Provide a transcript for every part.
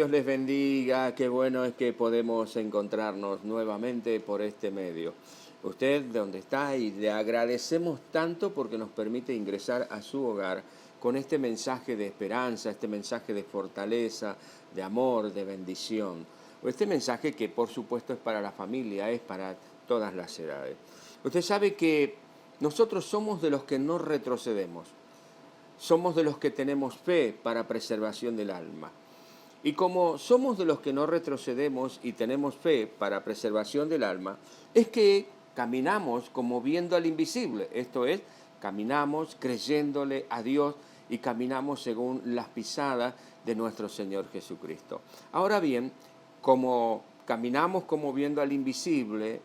Dios les bendiga, qué bueno es que podemos encontrarnos nuevamente por este medio. Usted, donde está, y le agradecemos tanto porque nos permite ingresar a su hogar con este mensaje de esperanza, este mensaje de fortaleza, de amor, de bendición. Este mensaje que por supuesto es para la familia, es para todas las edades. Usted sabe que nosotros somos de los que no retrocedemos, somos de los que tenemos fe para preservación del alma. Y como somos de los que no retrocedemos y tenemos fe para preservación del alma, es que caminamos como viendo al invisible. Esto es, caminamos creyéndole a Dios y caminamos según las pisadas de nuestro Señor Jesucristo. Ahora bien, como caminamos como viendo al invisible,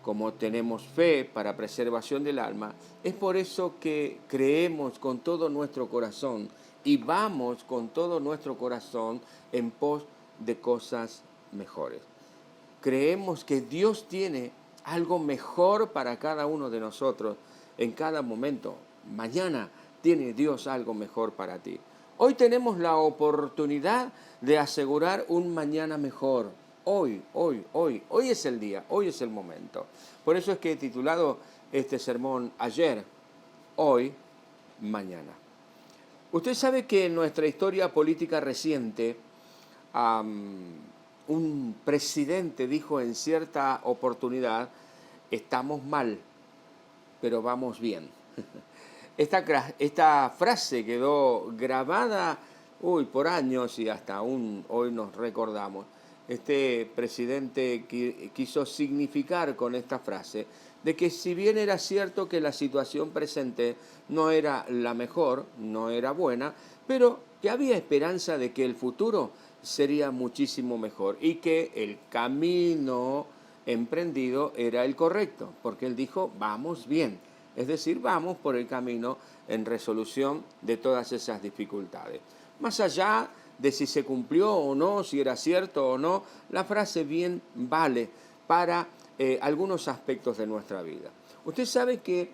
como tenemos fe para preservación del alma, es por eso que creemos con todo nuestro corazón y vamos con todo nuestro corazón en pos de cosas mejores. Creemos que Dios tiene algo mejor para cada uno de nosotros en cada momento. Mañana tiene Dios algo mejor para ti. Hoy tenemos la oportunidad de asegurar un mañana mejor. Hoy es el día, hoy es el momento. Por eso es que he titulado este sermón ayer, hoy, mañana. Usted sabe que en nuestra historia política reciente, un presidente dijo en cierta oportunidad, estamos mal, pero vamos bien. Esta frase quedó grabada por años y hasta aún hoy nos recordamos. Este presidente quiso significar con esta frase de que si bien era cierto que la situación presente no era la mejor, no era buena, pero que había esperanza de que el futuro sería muchísimo mejor y que el camino emprendido era el correcto, porque él dijo, vamos bien. Es decir, vamos por el camino en resolución de todas esas dificultades. Más allá de si se cumplió o no, si era cierto o no, la frase bien vale para algunos aspectos de nuestra vida. Usted sabe que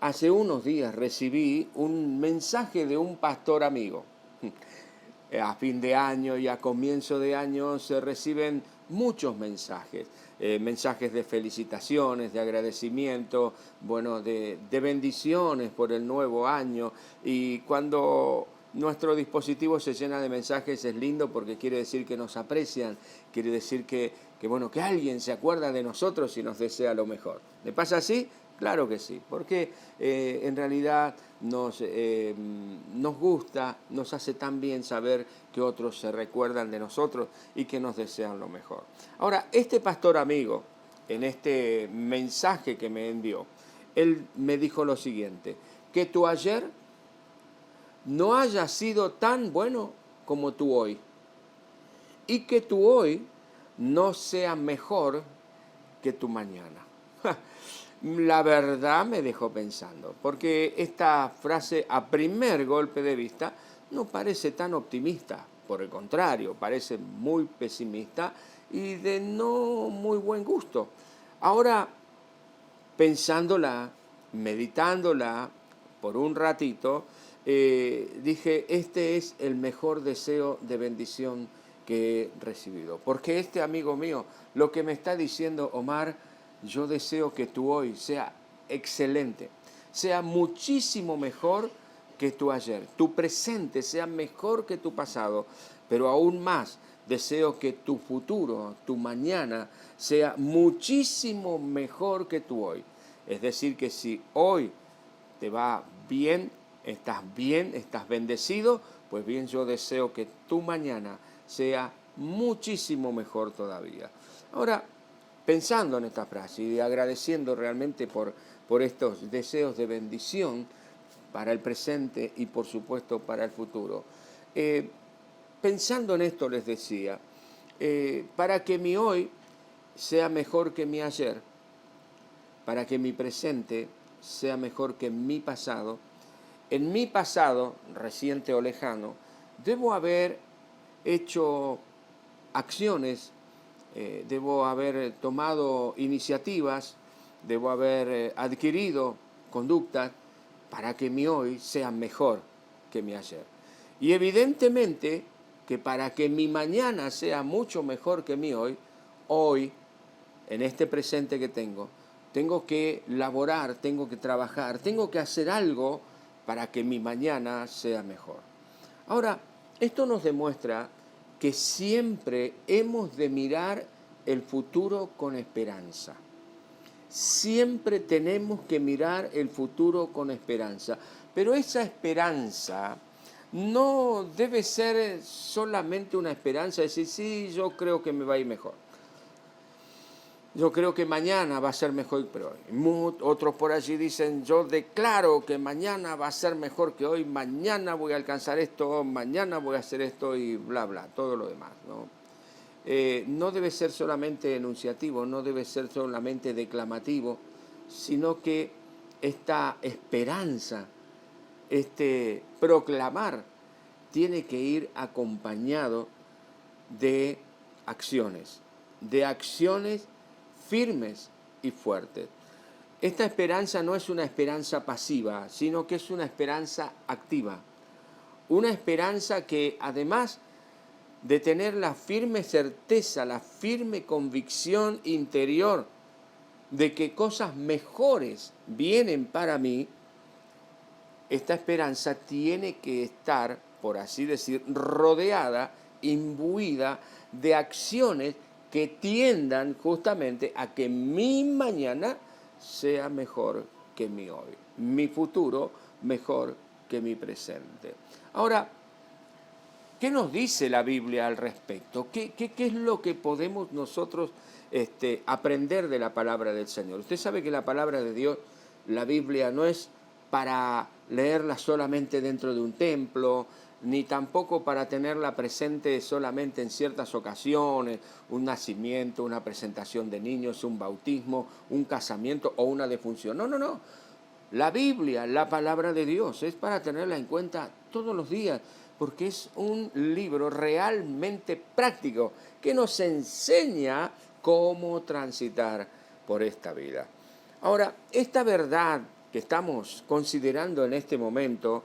hace unos días recibí un mensaje de un pastor amigo. A fin de año y a comienzo de año se reciben muchos mensajes, mensajes de felicitaciones, de agradecimiento, bueno, de bendiciones por el nuevo año. Y cuando nuestro dispositivo se llena de mensajes es lindo porque quiere decir que nos aprecian, quiere decir bueno, que alguien se acuerda de nosotros y nos desea lo mejor. ¿Le pasa así? Claro que sí, porque en realidad nos gusta, nos hace tan bien saber que otros se recuerdan de nosotros y que nos desean lo mejor. Ahora, este pastor amigo, en este mensaje que me envió, él me dijo lo siguiente, que tu ayer no haya sido tan bueno como tu hoy y que tu hoy no sea mejor que tu mañana. La verdad me dejó pensando, porque esta frase a primer golpe de vista no parece tan optimista, por el contrario, parece muy pesimista y de no muy buen gusto. Ahora, pensándola, meditándola por un ratito, dije, este es el mejor deseo de bendición que he recibido. Porque este amigo mío, lo que me está diciendo, Omar, yo deseo que tu hoy sea excelente, sea muchísimo mejor que tu ayer, tu presente sea mejor que tu pasado, pero aún más deseo que tu futuro, tu mañana, sea muchísimo mejor que tu hoy. Es decir, que si hoy te va bien, estás bendecido, pues bien, yo deseo que tu mañana sea muchísimo mejor todavía. Ahora, pensando en esta frase y agradeciendo realmente por estos deseos de bendición para el presente y por supuesto para el futuro, pensando en esto les decía, para que mi hoy sea mejor que mi ayer, para que mi presente sea mejor que mi pasado, en mi pasado, reciente o lejano, debo haber hecho acciones, debo haber tomado iniciativas, debo haber adquirido conductas para que mi hoy sea mejor que mi ayer. Y evidentemente que para que mi mañana sea mucho mejor que mi hoy, en este presente que tengo que laborar, tengo que trabajar, tengo que hacer algo para que mi mañana sea mejor. Ahora, esto nos demuestra que siempre hemos de mirar el futuro con esperanza. Siempre tenemos que mirar el futuro con esperanza. Pero esa esperanza no debe ser solamente una esperanza de decir, sí, yo creo que me va a ir mejor. Yo creo que mañana va a ser mejor que hoy. Otros por allí dicen, yo declaro que mañana va a ser mejor que hoy, mañana voy a alcanzar esto, mañana voy a hacer esto y bla, bla, todo lo demás, ¿no? No debe ser solamente enunciativo, no debe ser solamente declamativo, sino que esta esperanza, este proclamar, tiene que ir acompañado de acciones firmes y fuertes. Esta esperanza no es una esperanza pasiva, sino que es una esperanza activa. Una esperanza que además de tener la firme certeza, la firme convicción interior de que cosas mejores vienen para mí, esta esperanza tiene que estar, por así decir, rodeada, imbuida de acciones que tiendan justamente a que mi mañana sea mejor que mi hoy, mi futuro mejor que mi presente. Ahora, ¿qué nos dice la Biblia al respecto? ¿Qué es lo que podemos nosotros aprender de la palabra del Señor? Usted sabe que la palabra de Dios, la Biblia, no es para leerla solamente dentro de un templo, ni tampoco para tenerla presente solamente en ciertas ocasiones, un nacimiento, una presentación de niños, un bautismo, un casamiento o una defunción. No, no, no. La Biblia, la palabra de Dios, es para tenerla en cuenta todos los días, porque es un libro realmente práctico que nos enseña cómo transitar por esta vida. Ahora, esta verdad que estamos considerando en este momento,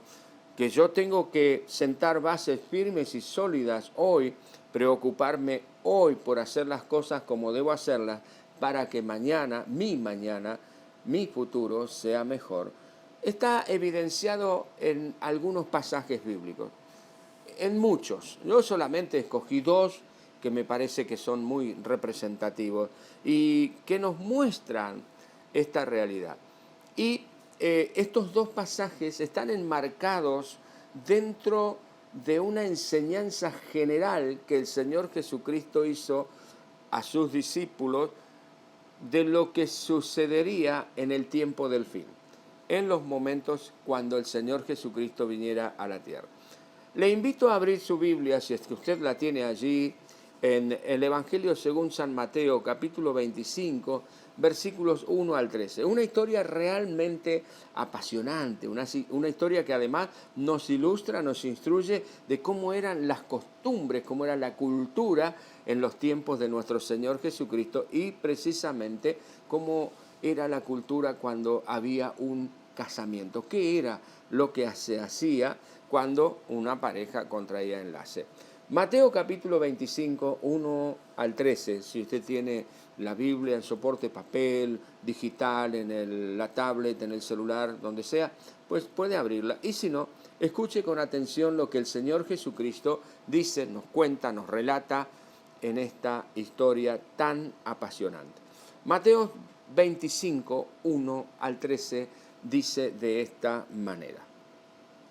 que yo tengo que sentar bases firmes y sólidas hoy, preocuparme hoy por hacer las cosas como debo hacerlas, para que mañana, mi futuro sea mejor, está evidenciado en algunos pasajes bíblicos, en muchos. Yo solamente escogí dos que me parece que son muy representativos y que nos muestran esta realidad. Y estos dos pasajes están enmarcados dentro de una enseñanza general que el Señor Jesucristo hizo a sus discípulos de lo que sucedería en el tiempo del fin, en los momentos cuando el Señor Jesucristo viniera a la tierra. Le invito a abrir su Biblia, si es que usted la tiene allí, en el Evangelio según San Mateo, capítulo 25, versículos 1 al 13. Una historia realmente apasionante, una historia que además nos ilustra, nos instruye de cómo eran las costumbres, cómo era la cultura en los tiempos de nuestro Señor Jesucristo y precisamente cómo era la cultura cuando había un casamiento. ¿Qué era lo que se hacía cuando una pareja contraía enlace? Mateo capítulo 25, 1 al 13, si usted tiene la Biblia en soporte papel, digital, en la tablet, en el celular, donde sea, pues puede abrirla. Y si no, escuche con atención lo que el Señor Jesucristo dice, nos cuenta, nos relata en esta historia tan apasionante. Mateo 25, 1 al 13 dice de esta manera.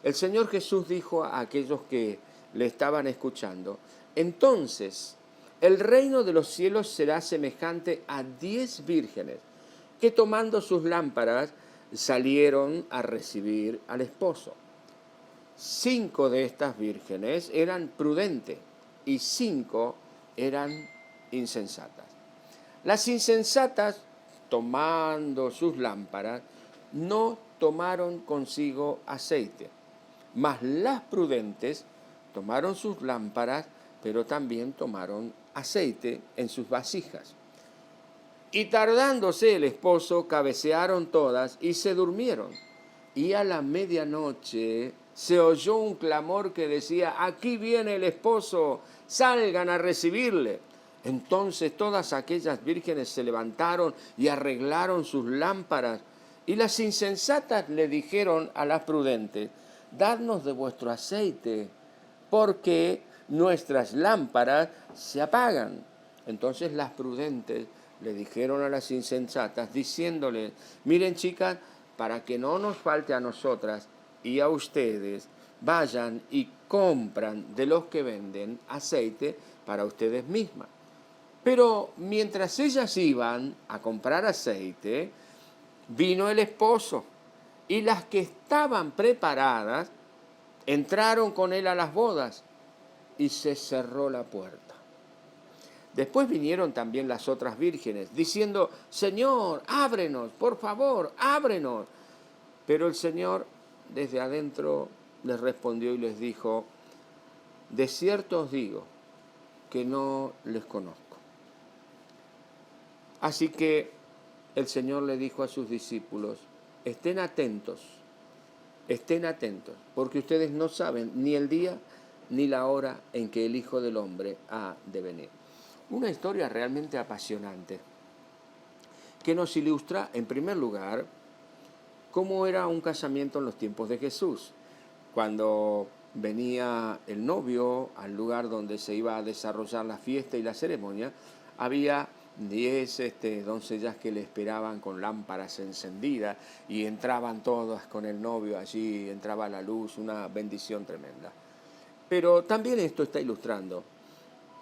El Señor Jesús dijo a aquellos que le estaban escuchando, entonces el reino de los cielos será semejante a 10 vírgenes que tomando sus lámparas salieron a recibir al esposo. 5 de estas vírgenes eran prudentes y 5 eran insensatas. Las insensatas, tomando sus lámparas, no tomaron consigo aceite, mas las prudentes tomaron sus lámparas, pero también tomaron aceite en sus vasijas. Y tardándose el esposo, cabecearon todas y se durmieron. Y a la medianoche se oyó un clamor que decía: aquí viene el esposo, salgan a recibirle. Entonces todas aquellas vírgenes se levantaron y arreglaron sus lámparas. Y las insensatas le dijeron a las prudentes: dadnos de vuestro aceite, porque nuestras lámparas se apagan. Entonces las prudentes le dijeron a las insensatas, diciéndoles: miren, chicas, para que no nos falte a nosotras y a ustedes, vayan y compran de los que venden aceite para ustedes mismas. Pero mientras ellas iban a comprar aceite, vino el esposo, y las que estaban preparadas entraron con él a las bodas, y se cerró la puerta. Después vinieron también las otras vírgenes, diciendo: Señor, ábrenos, por favor, ábrenos. Pero el Señor desde adentro les respondió y les dijo: de cierto os digo que no les conozco. Así que el Señor le dijo a sus discípulos: estén atentos, porque ustedes no saben ni el día ni la hora en que el Hijo del Hombre ha de venir. Una historia realmente apasionante que nos ilustra, en primer lugar, cómo era un casamiento en los tiempos de Jesús. Cuando venía el novio al lugar donde se iba a desarrollar la fiesta y la ceremonia, había 10 doncellas que le esperaban con lámparas encendidas, y entraban todas con el novio allí, entraba la luz, una bendición tremenda. Pero también esto está ilustrando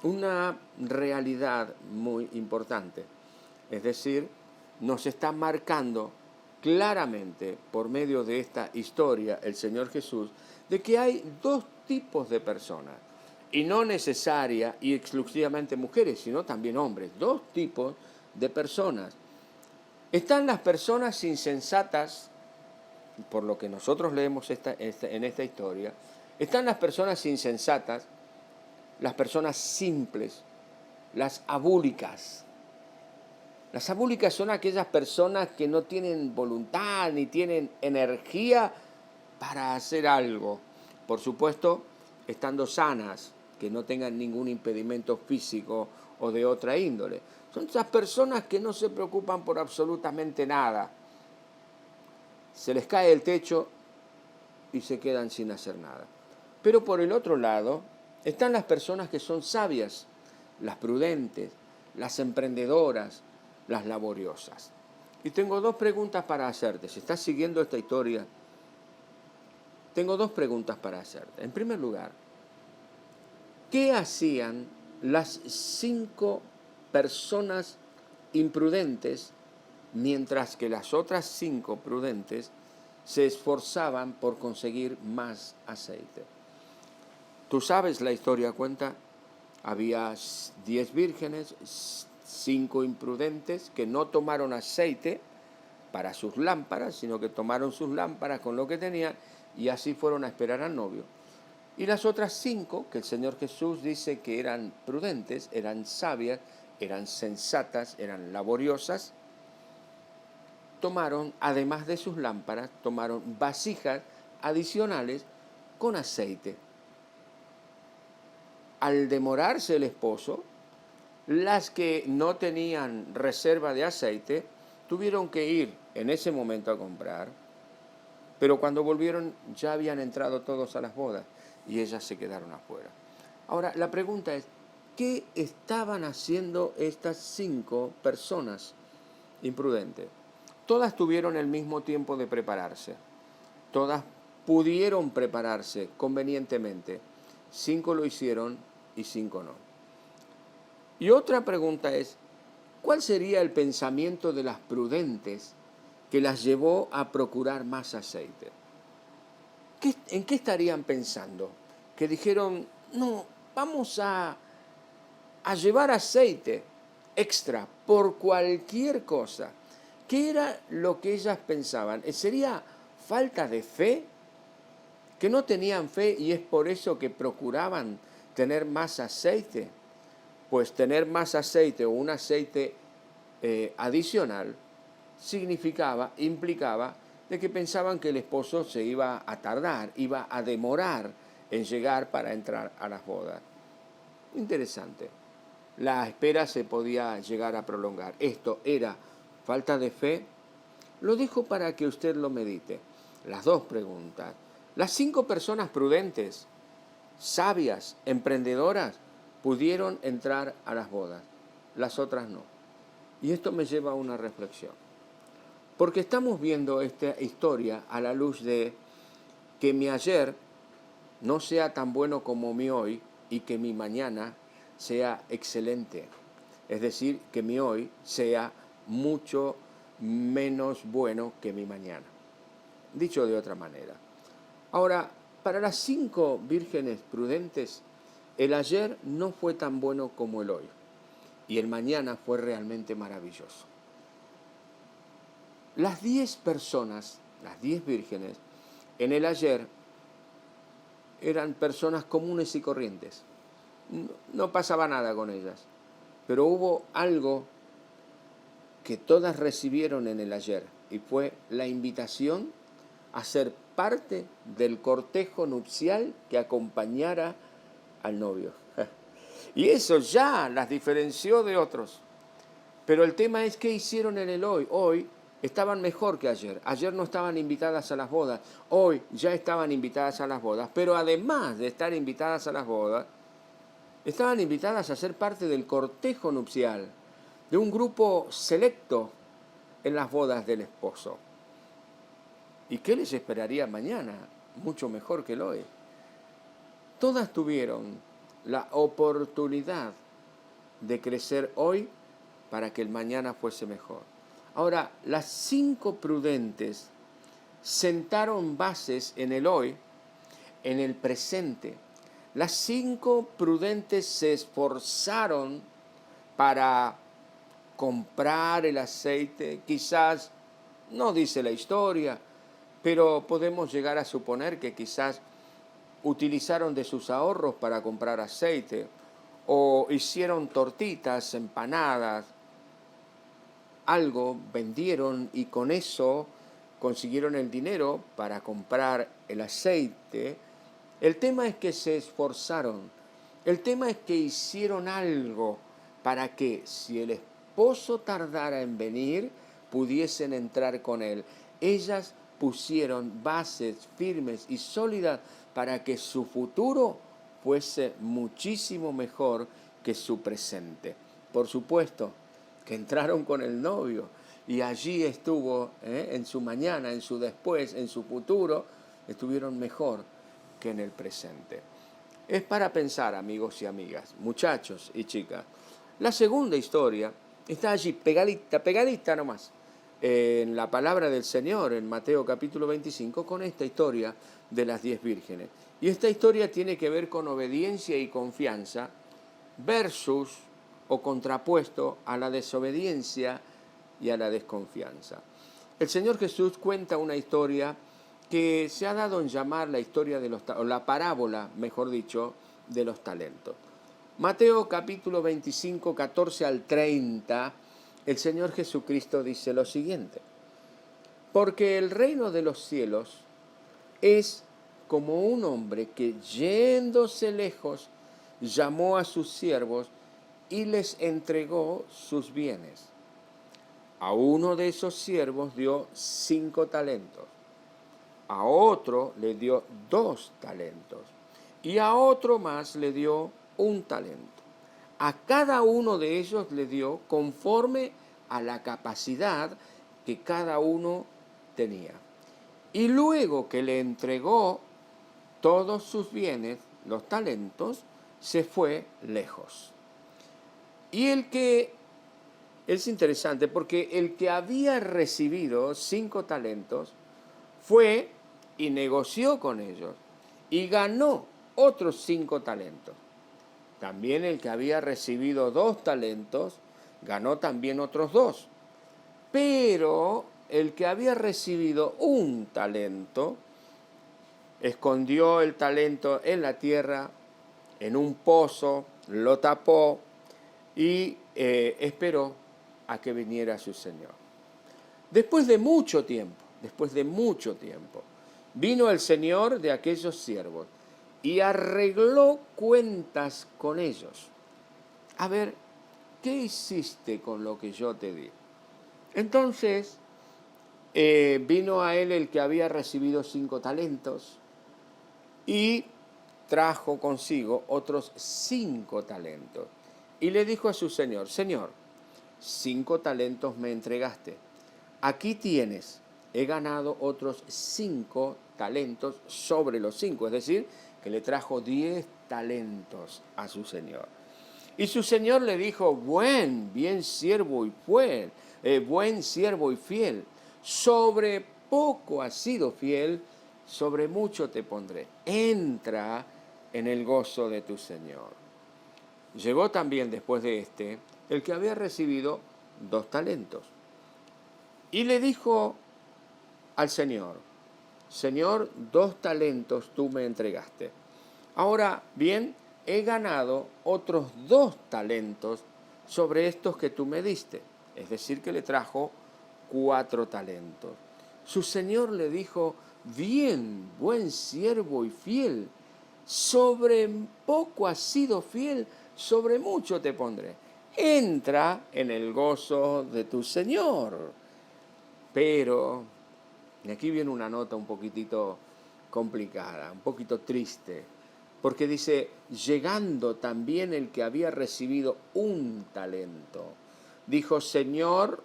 una realidad muy importante. Es decir, nos está marcando claramente por medio de esta historia el Señor Jesús de que hay dos tipos de personas, y no necesaria y exclusivamente mujeres, sino también hombres, dos tipos de personas. Están las personas insensatas, por lo que nosotros leemos en esta historia, están las personas insensatas, las personas simples, las abúlicas. Las abúlicas son aquellas personas que no tienen voluntad ni tienen energía para hacer algo. Por supuesto, estando sanas, que no tengan ningún impedimento físico o de otra índole. Son esas personas que no se preocupan por absolutamente nada. Se les cae el techo y se quedan sin hacer nada. Pero por el otro lado, están las personas que son sabias, las prudentes, las emprendedoras, las laboriosas. Y tengo dos preguntas para hacerte. Si estás siguiendo esta historia, tengo dos preguntas para hacerte. En primer lugar, ¿qué hacían las 5 personas imprudentes mientras que las otras 5 prudentes se esforzaban por conseguir más aceite? Tú sabes, la historia cuenta, había 10 vírgenes, 5 imprudentes que no tomaron aceite para sus lámparas, sino que tomaron sus lámparas con lo que tenían y así fueron a esperar al novio. Y las otras 5, que el Señor Jesús dice que eran prudentes, eran sabias, eran sensatas, eran laboriosas, tomaron, además de sus lámparas, tomaron vasijas adicionales con aceite. Al demorarse el esposo, las que no tenían reserva de aceite tuvieron que ir en ese momento a comprar, pero cuando volvieron ya habían entrado todos a las bodas y ellas se quedaron afuera. Ahora, la pregunta es, ¿qué estaban haciendo estas 5 personas imprudentes? Todas tuvieron el mismo tiempo de prepararse, todas pudieron prepararse convenientemente. 5 lo hicieron y 5 no. Y otra pregunta es, ¿cuál sería el pensamiento de las prudentes que las llevó a procurar más aceite? ¿En qué estarían pensando? Que dijeron, no, vamos a llevar aceite extra por cualquier cosa. ¿Qué era lo que ellas pensaban? ¿Sería falta de fe? ¿Que no tenían fe y es por eso que procuraban tener más aceite? Pues tener más aceite o un aceite adicional implicaba de que pensaban que el esposo se iba a tardar, iba a demorar en llegar para entrar a las bodas. Interesante. La espera se podía llegar a prolongar. ¿Esto era falta de fe? Lo dejo para que usted lo medite. Las dos preguntas. Las 5 personas prudentes, sabias, emprendedoras, pudieron entrar a las bodas. Las otras no. Y esto me lleva a una reflexión. Porque estamos viendo esta historia a la luz de que mi ayer no sea tan bueno como mi hoy y que mi mañana sea excelente. Es decir, que mi hoy sea mucho menos bueno que mi mañana. Dicho de otra manera. Ahora, para las 5 vírgenes prudentes, el ayer no fue tan bueno como el hoy. Y el mañana fue realmente maravilloso. Las 10 personas, las 10 vírgenes, en el ayer eran personas comunes y corrientes. No pasaba nada con ellas. Pero hubo algo que todas recibieron en el ayer y fue la invitación a ser parte del cortejo nupcial que acompañara al novio. Y eso ya las diferenció de otros. Pero el tema es qué hicieron en el hoy. Hoy estaban mejor que ayer. Ayer no estaban invitadas a las bodas. Hoy ya estaban invitadas a las bodas. Pero además de estar invitadas a las bodas, estaban invitadas a ser parte del cortejo nupcial, de un grupo selecto en las bodas del esposo. ¿Y qué les esperaría mañana? Mucho mejor que el hoy. Todas tuvieron la oportunidad de crecer hoy para que el mañana fuese mejor. Ahora, las 5 prudentes sentaron bases en el hoy, en el presente. Las 5 prudentes se esforzaron para comprar el aceite. Quizás, no dice la historia, pero podemos llegar a suponer que quizás utilizaron de sus ahorros para comprar aceite o hicieron tortitas, empanadas, algo vendieron y con eso consiguieron el dinero para comprar el aceite. El tema es que se esforzaron, el tema es que hicieron algo para que si el esposo tardara en venir, pudiesen entrar con él. Ellas pusieron bases firmes y sólidas para que su futuro fuese muchísimo mejor que su presente. Por supuesto que entraron con el novio y allí estuvo, en su mañana, en su después, en su futuro, estuvieron mejor que en el presente. Es para pensar, amigos y amigas, muchachos y chicas. La segunda historia está allí, pegadita, pegadita nomás, en la palabra del Señor, en Mateo capítulo 25, con esta historia de las 10 vírgenes. Y esta historia tiene que ver con obediencia y confianza versus o contrapuesto a la desobediencia y a la desconfianza. El Señor Jesús cuenta una historia que se ha dado en llamar la historia de o la parábola, mejor dicho, de los talentos. Mateo capítulo 25, 14 al 30, el Señor Jesucristo dice lo siguiente: porque el reino de los cielos es como un hombre que yéndose lejos llamó a sus siervos y les entregó sus bienes. A uno de esos siervos dio 5 talentos, a otro le dio 2 talentos y a otro más le dio 1 talento. A cada uno de ellos le dio conforme a la capacidad que cada uno tenía. Y luego que le entregó todos sus bienes, los talentos, se fue lejos. Y es interesante porque el que había recibido 5 talentos fue y negoció con ellos y ganó otros 5 talentos. También el que había recibido 2 talentos ganó también otros 2. Pero el que había recibido 1 talento escondió el talento en la tierra, en un pozo, lo tapó y esperó a que viniera su Señor. Después de mucho tiempo, después de mucho tiempo, vino el señor de aquellos siervos y arregló cuentas con ellos. A ver, ¿qué hiciste con lo que yo te di? Entonces vino a él el que había recibido 5 talentos y trajo consigo otros 5 talentos. Y le dijo a su señor: Señor, 5 talentos me entregaste. Aquí tienes, he ganado otros 5 talentos sobre los 5. Es decir, que le trajo 10 talentos a su señor. Y su señor le dijo: buen siervo y fiel. Sobre poco has sido fiel, sobre mucho te pondré. Entra en el gozo de tu señor. Llegó también después de el que había recibido 2 talentos. Y le dijo al señor: Señor, 2 talentos tú me entregaste. Ahora bien, he ganado otros 2 talentos sobre estos que tú me diste. Es decir, que le trajo 4 talentos. Su señor le dijo: bien, buen siervo y fiel. Sobre poco has sido fiel, sobre mucho te pondré. Entra en el gozo de tu señor. Pero, y aquí viene una nota un poquitito complicada, un poquito triste, porque dice: llegando también el que había recibido 1 talento, dijo: Señor,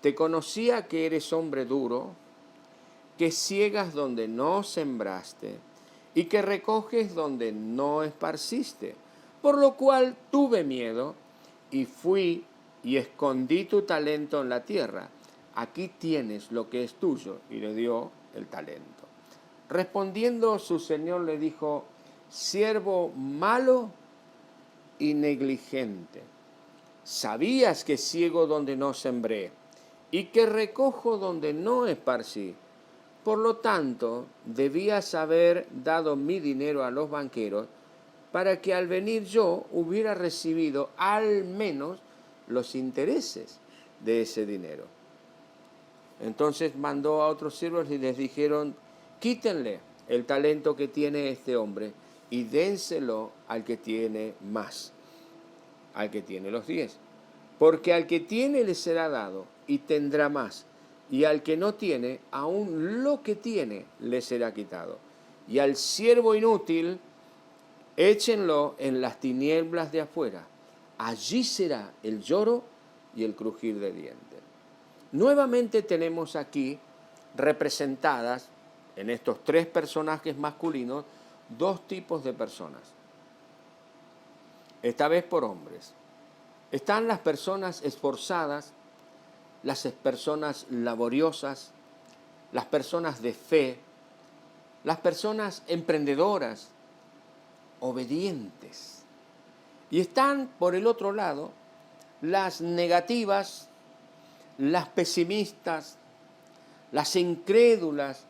te conocía que eres hombre duro, que ciegas donde no sembraste y que recoges donde no esparciste, por lo cual tuve miedo y fui y escondí tu talento en la tierra. Aquí tienes lo que es tuyo. Y le dio el talento. Respondiendo su señor le dijo: siervo malo y negligente, sabías que ciego donde no sembré y que recojo donde no esparcí. Por lo tanto, debías haber dado mi dinero a los banqueros, para que al venir yo hubiera recibido al menos los intereses de ese dinero. Entonces mandó a otros siervos y les dijeron: quítenle el talento que tiene este hombre y dénselo al que tiene más, al que tiene los 10. Porque al que tiene le será dado y tendrá más, y al que no tiene, aún lo que tiene le será quitado. Y al siervo inútil, échenlo en las tinieblas de afuera. Allí será el lloro y el crujir de dientes. Nuevamente tenemos aquí representadas, en estos 3 personajes masculinos, 2 tipos de personas. Esta vez por hombres. Están las personas esforzadas, las personas laboriosas, las personas de fe, las personas emprendedoras, obedientes. Y están, por el otro lado, las negativas, las pesimistas, las incrédulas,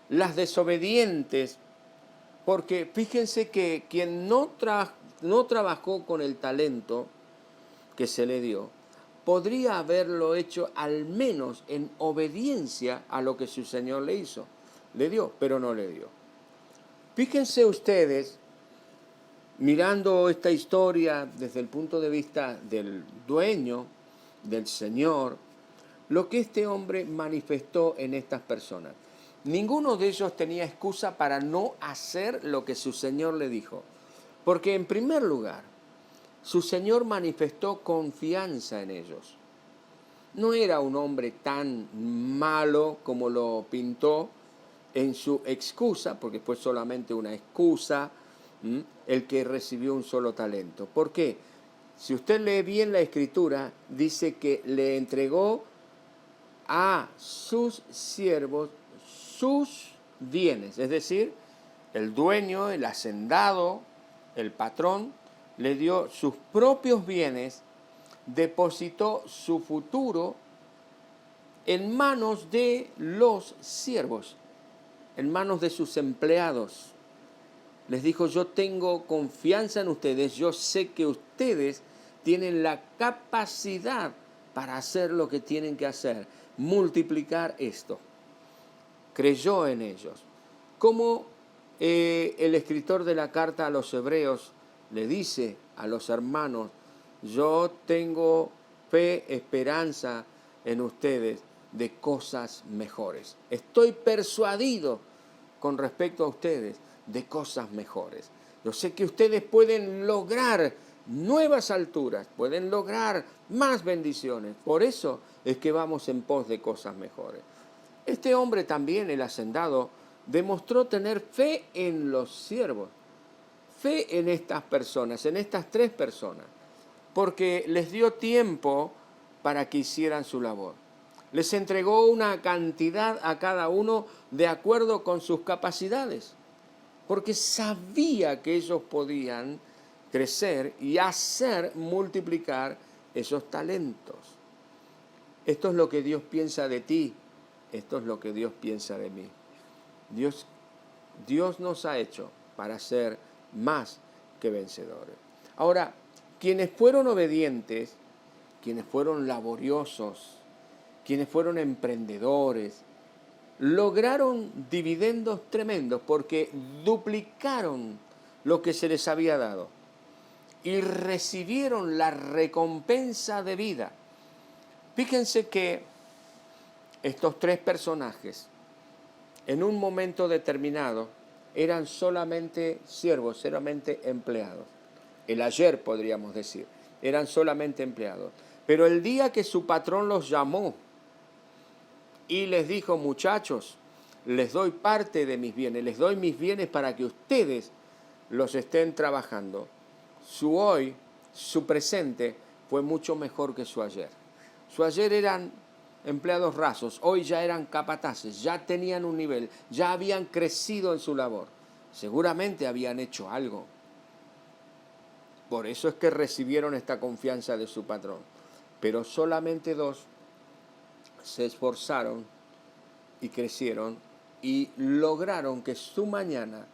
las desobedientes, porque fíjense que quien no trabajó con el talento que se le dio, podría haberlo hecho al menos en obediencia a lo que su Señor le hizo. Le dio, pero no le dio. Fíjense ustedes, mirando esta historia desde el punto de vista del dueño, del Señor, lo que este hombre manifestó en estas personas. Ninguno de ellos tenía excusa para no hacer lo que su Señor le dijo. Porque en primer lugar, su Señor manifestó confianza en ellos. No era un hombre tan malo como lo pintó en su excusa, porque fue solamente una excusa, el que recibió un solo talento. ¿Por qué? Si usted lee bien la Escritura, dice que le entregó a sus siervos sus bienes, es decir, el dueño, el hacendado, el patrón, le dio sus propios bienes, depositó su futuro en manos de los siervos, en manos de sus empleados. Les dijo: yo tengo confianza en ustedes, yo sé que ustedes tienen la capacidad para hacer lo que tienen que hacer, multiplicar esto. creyó en ellos. Como el escritor de la carta a los hebreos le dice a los hermanos, yo tengo fe, esperanza en ustedes de cosas mejores. Estoy persuadido con respecto a ustedes de cosas mejores. Yo sé que ustedes pueden lograr nuevas alturas, pueden lograr más bendiciones. Por eso es que vamos en pos de cosas mejores. Este hombre también, el hacendado, demostró tener fe en los siervos, fe en estas personas, en estas tres personas, porque les dio tiempo para que hicieran su labor. Les entregó una cantidad a cada uno de acuerdo con sus capacidades, porque sabía que ellos podían crecer y hacer multiplicar esos talentos. Esto es lo que Dios piensa de ti, esto es lo que Dios piensa de mí. Dios nos ha hecho para ser más que vencedores. Ahora, quienes fueron obedientes, quienes fueron laboriosos, quienes fueron emprendedores, lograron dividendos tremendos porque duplicaron lo que se les había dado y recibieron la recompensa de vida. Fíjense que estos tres personajes, en un momento determinado, eran solamente siervos, solamente empleados. El ayer, podríamos decir, eran solamente empleados. Pero el día que su patrón los llamó y les dijo, muchachos, les doy parte de mis bienes, les doy mis bienes para que ustedes los estén trabajando. Su hoy, su presente, fue mucho mejor que su ayer. Su ayer eran empleados rasos, hoy ya eran capataces, ya tenían un nivel, ya habían crecido en su labor. Seguramente habían hecho algo. Por eso es que recibieron esta confianza de su patrón. Pero solamente dos se esforzaron y crecieron y lograron que su mañana,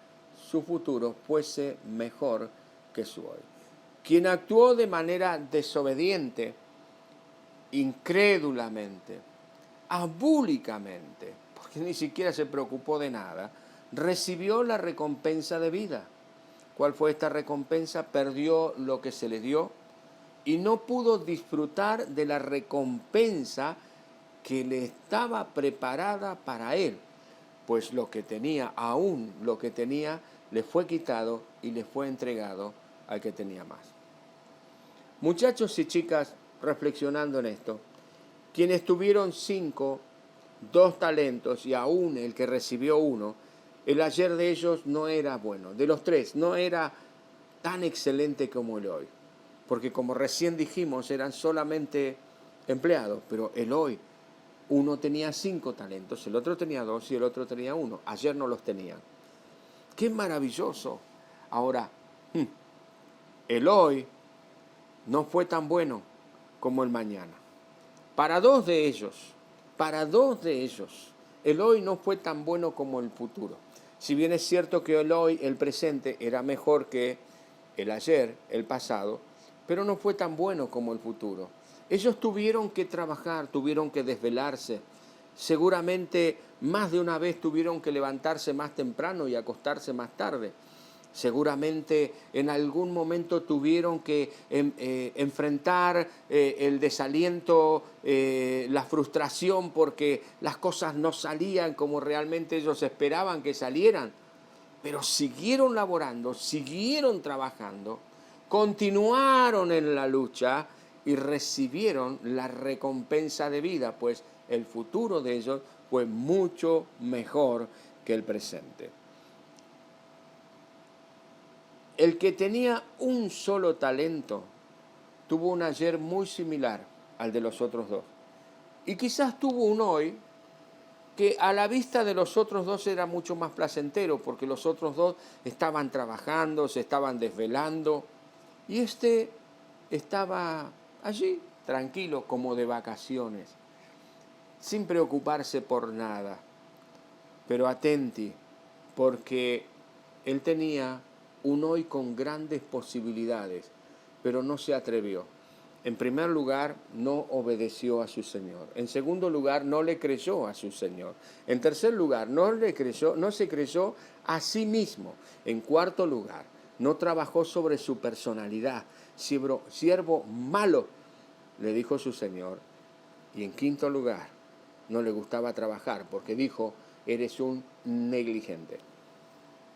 su futuro, fuese mejor que su hoy. Quien actuó de manera desobediente, incrédulamente, abúlicamente, porque ni siquiera se preocupó de nada, recibió la recompensa de vida. ¿Cuál fue esta recompensa? Perdió lo que se le dio y no pudo disfrutar de la recompensa que le estaba preparada para él, pues lo que tenía, aún lo que tenía, le fue quitado y le fue entregado al que tenía más. Muchachos y chicas, reflexionando en esto, quienes tuvieron 5, 2 talentos y aún el que recibió 1, el ayer de ellos no era bueno. De los 3, no era tan excelente como el hoy. Porque como recién dijimos, eran solamente empleados, pero el hoy, uno tenía 5 talentos, el otro tenía 2 y el otro tenía 1. Ayer no los tenían. ¡Qué maravilloso! Ahora, el hoy no fue tan bueno como el mañana. Para dos de ellos, el hoy no fue tan bueno como el futuro. Si bien es cierto que el hoy, el presente, era mejor que el ayer, el pasado, pero no fue tan bueno como el futuro. Ellos tuvieron que trabajar, tuvieron que desvelarse. Seguramente más de una vez tuvieron que levantarse más temprano y acostarse más tarde. Seguramente en algún momento tuvieron que enfrentar el desaliento, la frustración porque las cosas no salían como realmente ellos esperaban que salieran. Pero siguieron laborando, siguieron trabajando, continuaron en la lucha y recibieron la recompensa de vida, pues el futuro de ellos fue mucho mejor que el presente. El que tenía un solo talento tuvo un ayer muy similar al de los otros dos. Y quizás tuvo un hoy que a la vista de los otros dos era mucho más placentero, porque los otros dos estaban trabajando, se estaban desvelando, y este estaba allí, tranquilo, como de vacaciones, sin preocuparse por nada. Pero atenti, porque él tenía un hoy con grandes posibilidades, pero no se atrevió. En primer lugar, no obedeció a su Señor. En segundo lugar, no le creyó a su Señor. En tercer lugar, no se creyó a sí mismo. En cuarto lugar, no trabajó sobre su personalidad. Siervo malo, le dijo su Señor. Y en quinto lugar, no le gustaba trabajar porque dijo, eres un negligente.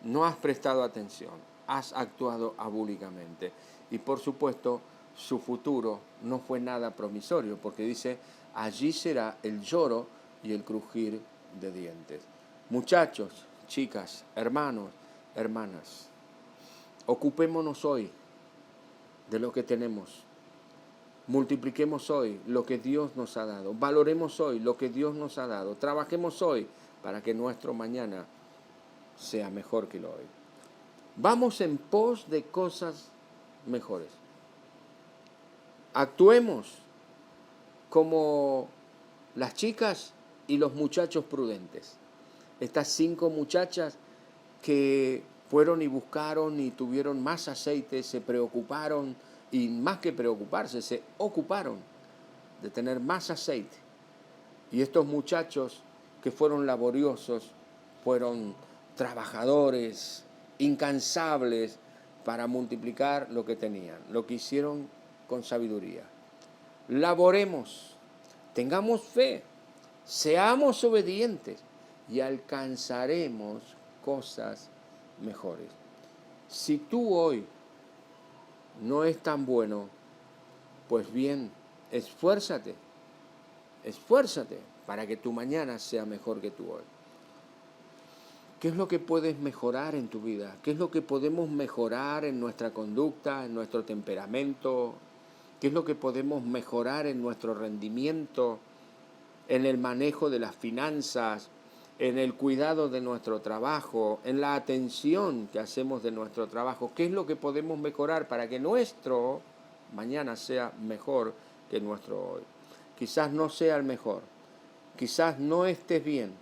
No has prestado atención, has actuado abúlicamente. Y por supuesto, su futuro no fue nada promisorio, porque dice, allí será el lloro y el crujir de dientes. Muchachos, chicas, hermanos, hermanas, ocupémonos hoy de lo que tenemos. Multipliquemos hoy lo que Dios nos ha dado. Valoremos hoy lo que Dios nos ha dado. Trabajemos hoy para que nuestro mañana sea mejor que lo hoy. Vamos en pos de cosas mejores. Actuemos como las chicas y los muchachos prudentes. Estas 5 muchachas que fueron y buscaron y tuvieron más aceite, se preocuparon y más que preocuparse, se ocuparon de tener más aceite. Y estos muchachos que fueron laboriosos, fueron trabajadores, incansables para multiplicar lo que tenían, lo que hicieron con sabiduría. Laboremos, tengamos fe, seamos obedientes y alcanzaremos cosas mejores. Si tú hoy no es tan bueno, pues bien, esfuérzate para que tu mañana sea mejor que tu hoy. ¿Qué es lo que puedes mejorar en tu vida? ¿Qué es lo que podemos mejorar en nuestra conducta, en nuestro temperamento? ¿Qué es lo que podemos mejorar en nuestro rendimiento, en el manejo de las finanzas, en el cuidado de nuestro trabajo, en la atención que hacemos de nuestro trabajo? ¿Qué es lo que podemos mejorar para que nuestro mañana sea mejor que nuestro hoy? Quizás no sea el mejor, quizás no estés bien,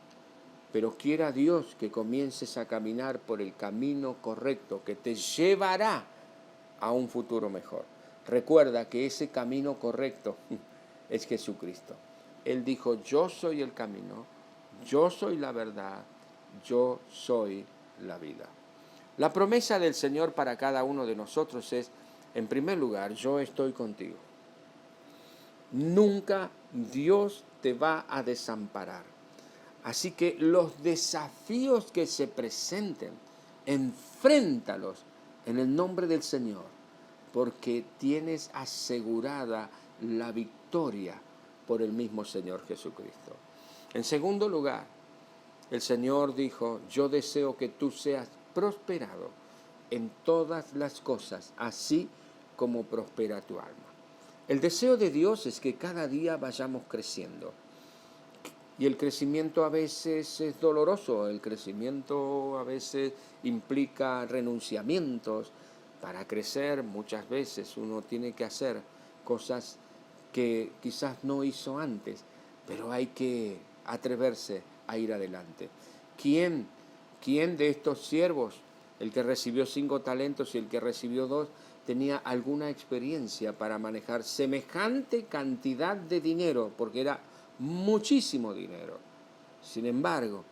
pero quiera Dios que comiences a caminar por el camino correcto que te llevará a un futuro mejor. Recuerda que ese camino correcto es Jesucristo. Él dijo, yo soy el camino, yo soy la verdad, yo soy la vida. La promesa del Señor para cada uno de nosotros es, en primer lugar, yo estoy contigo. Nunca Dios te va a desamparar. Así que los desafíos que se presenten, enfréntalos en el nombre del Señor, porque tienes asegurada la victoria por el mismo Señor Jesucristo. En segundo lugar, el Señor dijo, yo deseo que tú seas prosperado en todas las cosas, así como prospera tu alma. El deseo de Dios es que cada día vayamos creciendo. Y el crecimiento a veces es doloroso, el crecimiento a veces implica renunciamientos. Para crecer muchas veces uno tiene que hacer cosas que quizás no hizo antes, pero hay que atreverse a ir adelante. ¿Quién de estos siervos, el que recibió 5 talentos y el que recibió 2, tenía alguna experiencia para manejar semejante cantidad de dinero? Porque era muchísimo dinero. Sin embargo,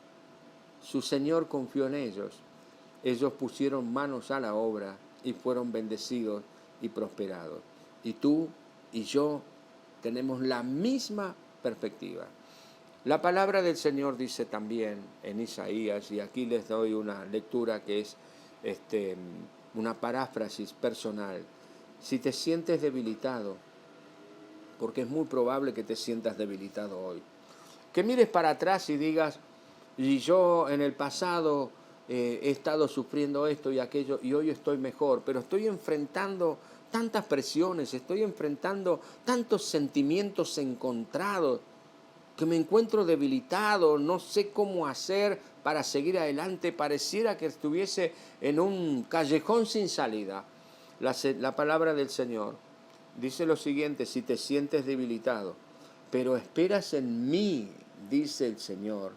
su Señor confió en ellos. Ellos pusieron manos a la obra y fueron bendecidos y prosperados. Y tú y yo tenemos la misma perspectiva. La palabra del Señor dice también en Isaías, y aquí les doy una lectura que es una paráfrasis personal. Si te sientes debilitado, porque es muy probable que te sientas debilitado hoy, que mires para atrás y digas, y yo en el pasado he estado sufriendo esto y aquello y hoy estoy mejor, pero estoy enfrentando tantas presiones, estoy enfrentando tantos sentimientos encontrados, que me encuentro debilitado, no sé cómo hacer para seguir adelante, pareciera que estuviese en un callejón sin salida. La palabra del Señor dice lo siguiente, si te sientes debilitado, pero esperas en mí, dice el Señor,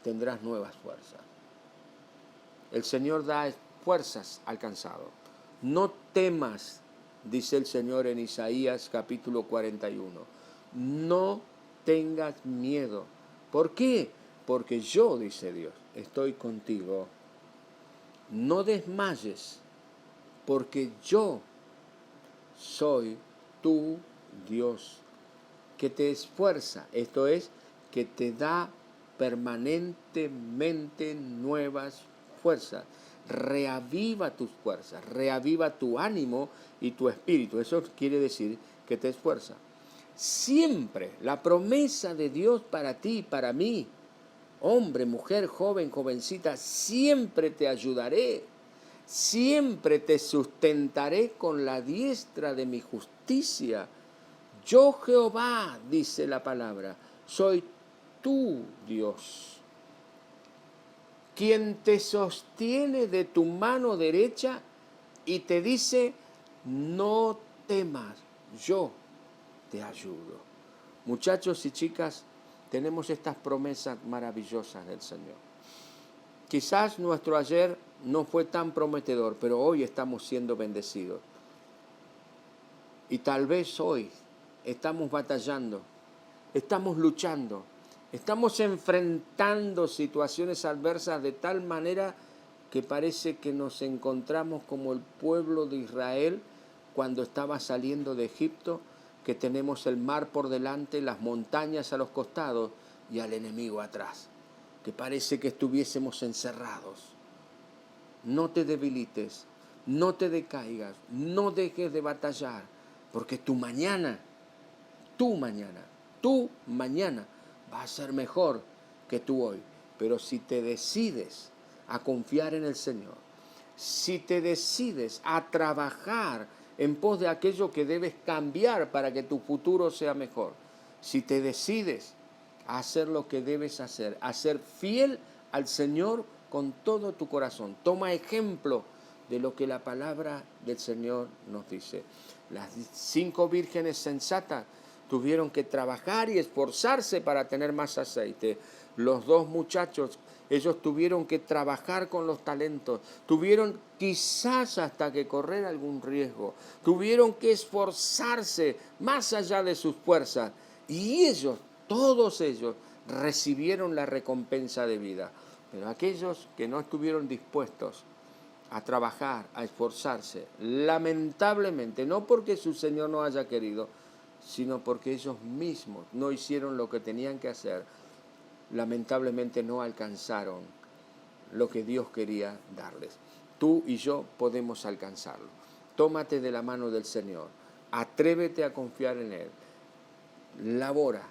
tendrás nuevas fuerzas. El Señor da fuerzas al cansado. No temas, dice el Señor en Isaías capítulo 41. No tengas miedo. ¿Por qué? Porque yo, dice Dios, estoy contigo. No desmayes, porque yo soy tu Dios, que te esfuerza, esto es, que te da permanentemente nuevas fuerzas. Reaviva tus fuerzas, reaviva tu ánimo y tu espíritu. Eso quiere decir que te esfuerza. Siempre la promesa de Dios para ti y para mí, hombre, mujer, joven, jovencita, siempre te ayudaré. Siempre te sustentaré con la diestra de mi justicia. Yo Jehová, dice la palabra, soy tu Dios, quien te sostiene de tu mano derecha y te dice, no temas, yo te ayudo. Muchachos y chicas, tenemos estas promesas maravillosas del Señor. Quizás nuestro ayer no fue tan prometedor, pero hoy estamos siendo bendecidos. Y tal vez hoy estamos batallando, estamos luchando, estamos enfrentando situaciones adversas de tal manera que parece que nos encontramos como el pueblo de Israel cuando estaba saliendo de Egipto, que tenemos el mar por delante, las montañas a los costados y al enemigo atrás, que parece que estuviésemos encerrados. No te debilites, no te decaigas, no dejes de batallar, porque tu mañana va a ser mejor que tu hoy. Pero si te decides a confiar en el Señor, si te decides a trabajar en pos de aquello que debes cambiar para que tu futuro sea mejor, si te decides a hacer lo que debes hacer, a ser fiel al Señor con todo tu corazón, toma ejemplo de lo que la palabra del Señor nos dice. Las 5 vírgenes sensatas tuvieron que trabajar y esforzarse para tener más aceite. Los 2 muchachos, ellos tuvieron que trabajar con los talentos, tuvieron quizás hasta que correr algún riesgo, tuvieron que esforzarse más allá de sus fuerzas. Y ellos, todos ellos, recibieron la recompensa de vida. Pero aquellos que no estuvieron dispuestos a trabajar, a esforzarse, lamentablemente, no porque su Señor no haya querido, sino porque ellos mismos no hicieron lo que tenían que hacer, lamentablemente no alcanzaron lo que Dios quería darles. Tú y yo podemos alcanzarlo. Tómate de la mano del Señor, atrévete a confiar en Él, labora,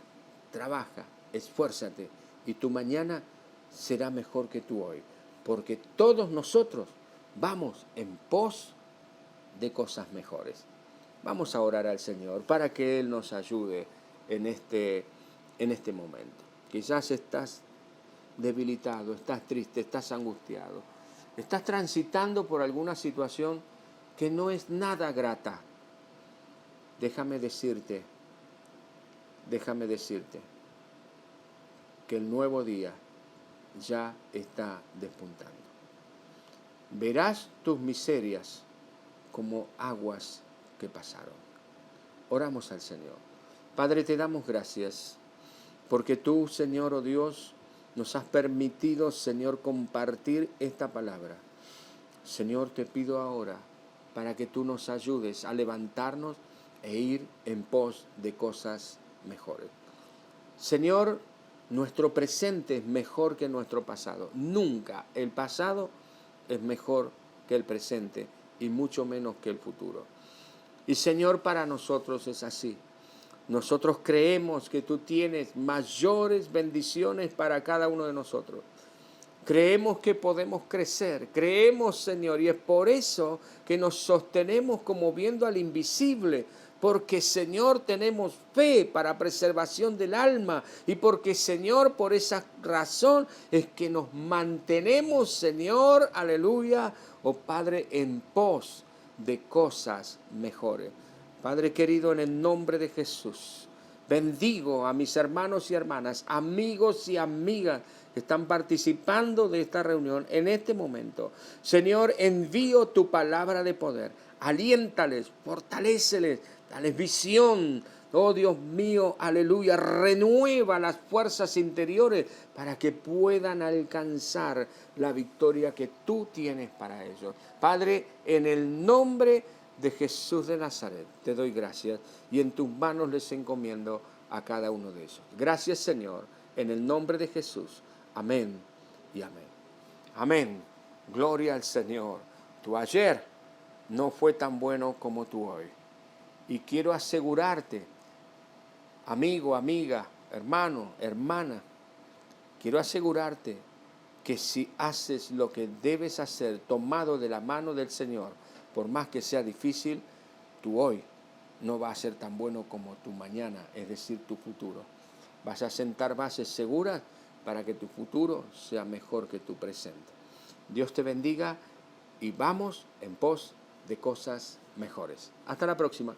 trabaja, esfuérzate y tu mañana será mejor que tu hoy, porque todos nosotros vamos en pos de cosas mejores. Vamos a orar al Señor para que Él nos ayude en este momento. Quizás estás debilitado, estás triste, estás angustiado, estás transitando por alguna situación que no es nada grata. Déjame decirte que el nuevo día ya está despuntando. Verás tus miserias como aguas que pasaron. Oramos al Señor. Padre, te damos gracias porque tú, Señor, oh Dios, nos has permitido, Señor, compartir esta palabra. Señor, te pido ahora para que tú nos ayudes a levantarnos e ir en pos de cosas mejores. Señor, nuestro presente es mejor que nuestro pasado. Nunca el pasado es mejor que el presente y mucho menos que el futuro. Y Señor, para nosotros es así. Nosotros creemos que tú tienes mayores bendiciones para cada uno de nosotros. Creemos que podemos crecer, creemos, Señor, y es por eso que nos sostenemos como viendo al invisible, porque, Señor, tenemos fe para preservación del alma y porque, Señor, por esa razón es que nos mantenemos, Señor, aleluya, oh Padre, en pos de cosas mejores. Padre querido, en el nombre de Jesús, bendigo a mis hermanos y hermanas, amigos y amigas que están participando de esta reunión en este momento. Señor, envío tu palabra de poder. aliéntales, fortaléceles, dales visión. Oh Dios mío, aleluya, renueva las fuerzas interiores para que puedan alcanzar la victoria que tú tienes para ellos. Padre, en el nombre de Jesús de Nazaret, te doy gracias y en tus manos les encomiendo a cada uno de ellos. Gracias, Señor, en el nombre de Jesús. Amén y amén. Amén. Gloria al Señor. Tu ayer no fue tan bueno como tu hoy. Y quiero asegurarte, amigo, amiga, hermano, hermana, quiero asegurarte que si haces lo que debes hacer, tomado de la mano del Señor, por más que sea difícil, tu hoy no va a ser tan bueno como tu mañana, es decir, tu futuro. Vas a sentar bases seguras para que tu futuro sea mejor que tu presente. Dios te bendiga y vamos en pos de cosas mejores. Hasta la próxima.